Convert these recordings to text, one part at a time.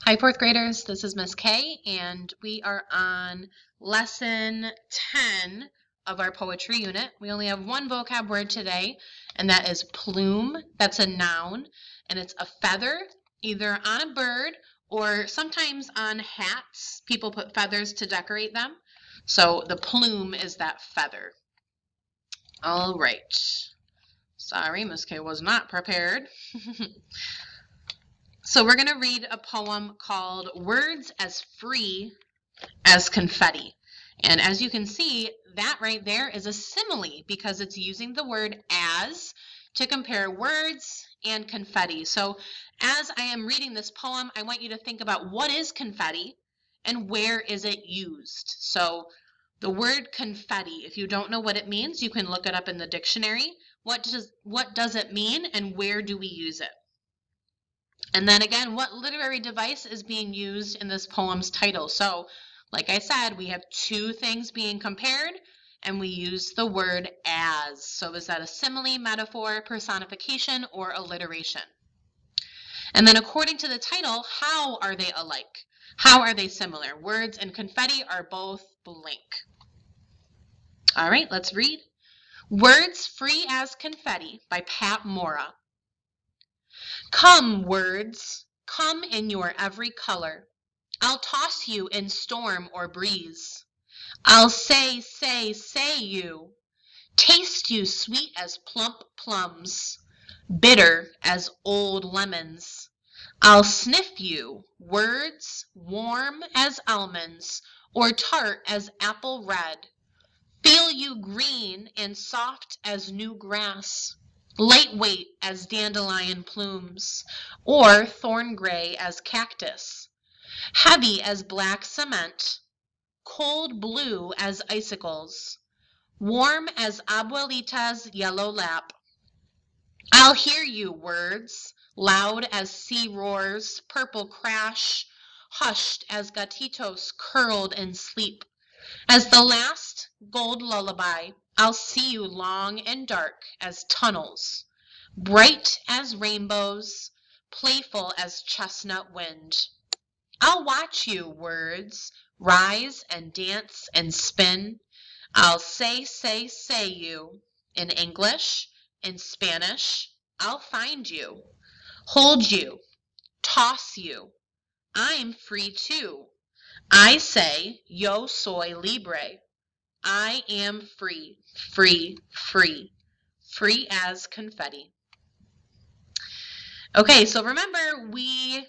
Hi, fourth graders. This is Miss Kay, and we are on lesson 10 of our poetry unit. We only have one vocab word today, and that is plume. That's a noun, and it's a feather, either on a bird or sometimes on hats. People put feathers to decorate them. So the plume is that feather. All right. Sorry, Miss Kay was not prepared. So we're going to read a poem called Words as Free as Confetti. And as you can see, that right there is a simile because it's using the word as to compare words and confetti. So as I am reading this poem, I want you to think about what is confetti and where is it used. So the word confetti, if you don't know what it means, you can look it up in the dictionary. What does it mean and where do we use it? And then again, what literary device is being used in this poem's title? So, like I said, we have two things being compared, and we use the word as. So is that a simile, metaphor, personification, or alliteration? And then according to the title, how are they alike? How are they similar? Words and confetti are both blank. All right, let's read. Words Free as Confetti by Pat Mora. Come, words, come in your every color. I'll toss you in storm or breeze. I'll say you. Taste you sweet as plump plums, bitter as old lemons. I'll sniff you, words, warm as almonds, or tart as apple red. Feel you green and soft as new grass. Lightweight as dandelion plumes, or thorn gray as cactus, heavy as black cement, cold blue as icicles, warm as abuelita's yellow lap. I'll hear you, words, loud as sea roars, purple crash, hushed as gatitos curled in sleep. As the last gold lullaby, I'll see you long and dark as tunnels, bright as rainbows, playful as chestnut wind. I'll watch you, words, rise and dance and spin. I'll say you. In English, in Spanish, I'll find you, hold you, toss you. I'm free too. I say, yo soy libre. I am free, free, free, free as confetti. Okay, so remember, we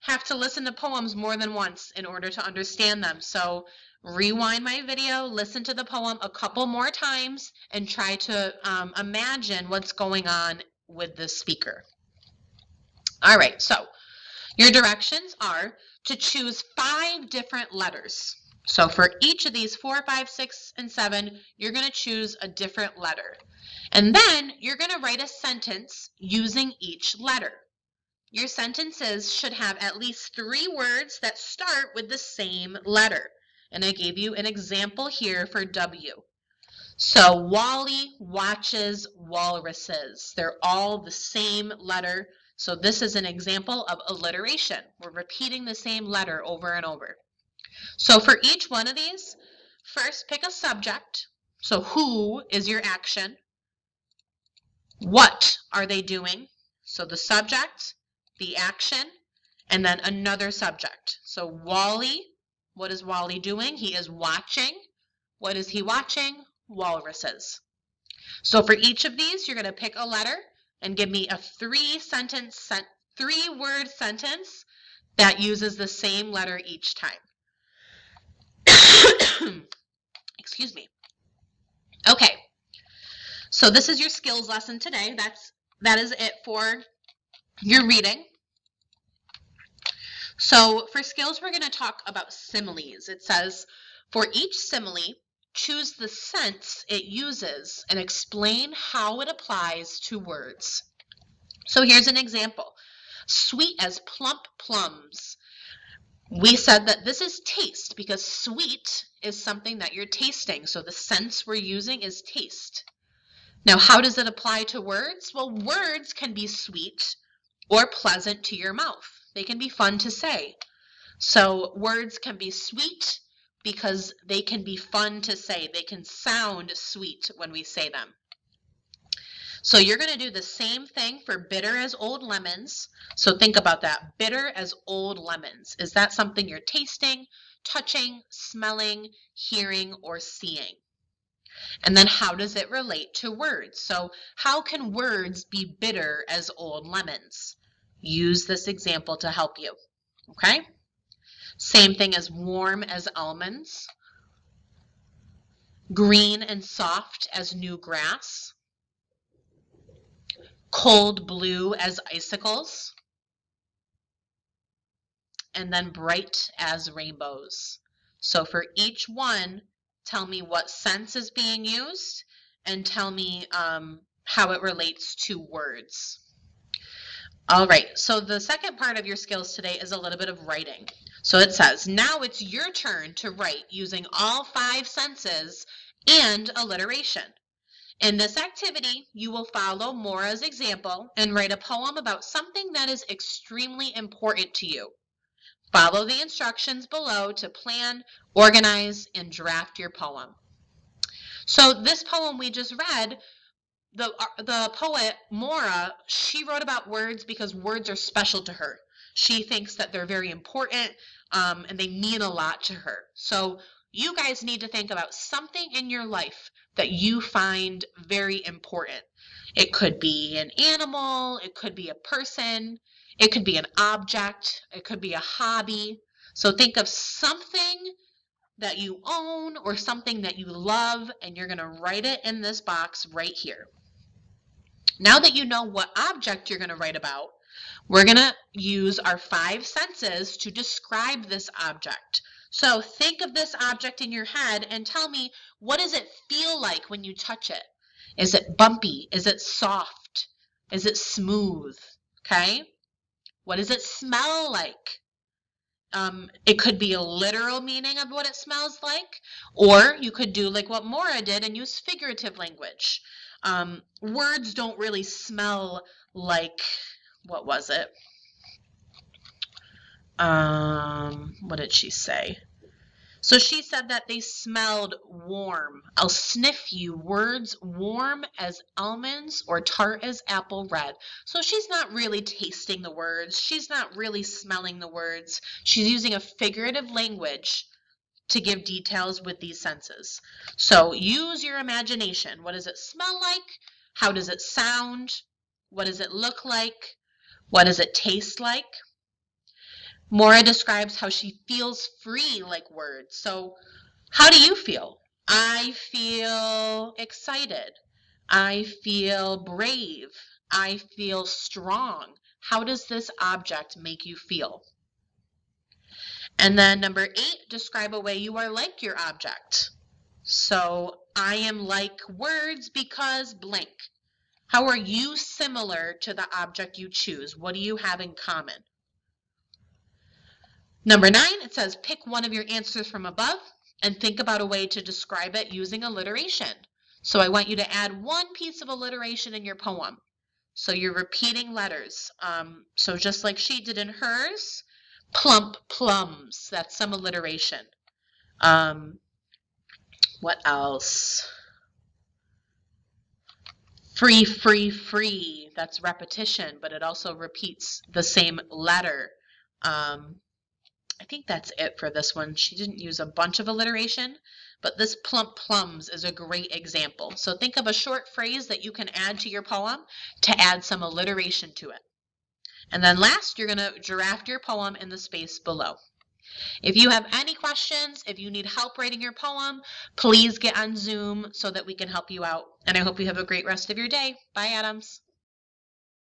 have to listen to poems more than once in order to understand them. So rewind my video, listen to the poem a couple more times, and try to imagine what's going on with the speaker. All right, so your directions are to choose 5 different letters. So for each of these 4, 5, 6, and 7, you're going to choose a different letter. And then you're going to write a sentence using each letter. Your sentences should have at least 3 words that start with the same letter. And I gave you an example here for W. So Wally watches walruses. They're all the same letter. So this is an example of alliteration. We're repeating the same letter over and over. So for each one of these, first pick a subject. So who is your action? What are they doing? So the subject, the action, and then another subject. So Wally, what is Wally doing? He is watching. What is he watching? Walruses. So for each of these, you're going to pick a letter and give me a 3-word sentence that uses the same letter each time. Excuse me. Okay. So this is your skills lesson today. That is it for your reading. So for skills, we're going to talk about similes. It says, for each simile, choose the sense it uses and explain how it applies to words. So here's an example. Sweet as plump plums. We said that this is taste because sweet is something that you're tasting. So the sense we're using is taste. Now, how does it apply to words? Well, words can be sweet or pleasant to your mouth. They can be fun to say. So words can be sweet because they can be fun to say. They can sound sweet when we say them. So you're going to do the same thing for bitter as old lemons. So think about that. Bitter as old lemons. Is that something you're tasting, touching, smelling, hearing, or seeing? And then how does it relate to words? So how can words be bitter as old lemons? Use this example to help you. Okay? Same thing as warm as almonds. Green and soft as new grass. Cold blue as icicles. And then bright as rainbows. So for each one, tell me what sense is being used and tell me how it relates to words. All right, so the second part of your skills today is a little bit of writing. So it says, now it's your turn to write using all 5 senses and alliteration. In this activity, you will follow Maura's example and write a poem about something that is extremely important to you. Follow the instructions below to plan, organize, and draft your poem. So this poem we just read, the poet Maura, she wrote about words because words are special to her. She thinks that they're very important and they mean a lot to her. So you guys need to think about something in your life that you find very important. It could be an animal, it could be a person, it could be an object, it could be a hobby. So think of something that you own or something that you love, and you're going to write it in this box right here. Now that you know what object you're going to write about, we're going to use our 5 senses to describe this object. So think of this object in your head and tell me, what does it feel like when you touch it? Is it bumpy? Is it soft? Is it smooth? Okay? What does it smell like? It could be a literal meaning of what it smells like, or you could do like what Maura did and use figurative language. Words don't really smell like, what was it? What did she say? So she said that they smelled warm. I'll sniff you. Words warm as almonds or tart as apple red. So she's not really tasting the words. She's not really smelling the words. She's using a figurative language to give details with these senses. So use your imagination. What does it smell like? How does it sound? What does it look like? What does it taste like? Maura describes how she feels free like words. So how do you feel? I feel excited. I feel brave. I feel strong. How does this object make you feel? And then number 8, describe a way you are like your object. So I am like words because blank. How are you similar to the object you choose? What do you have in common? Number 9, it says pick one of your answers from above and think about a way to describe it using alliteration. So I want you to add one piece of alliteration in your poem. So you're repeating letters. So just like she did in hers, plump plums, that's some alliteration. What else? Free, free, free, that's repetition, but it also repeats the same letter. I think that's it for this one. She didn't use a bunch of alliteration, but this plump plums is a great example. So think of a short phrase that you can add to your poem to add some alliteration to it. And then last, you're going to draft your poem in the space below. If you have any questions, if you need help writing your poem, please get on Zoom so that we can help you out. And I hope you have a great rest of your day. Bye, Adams.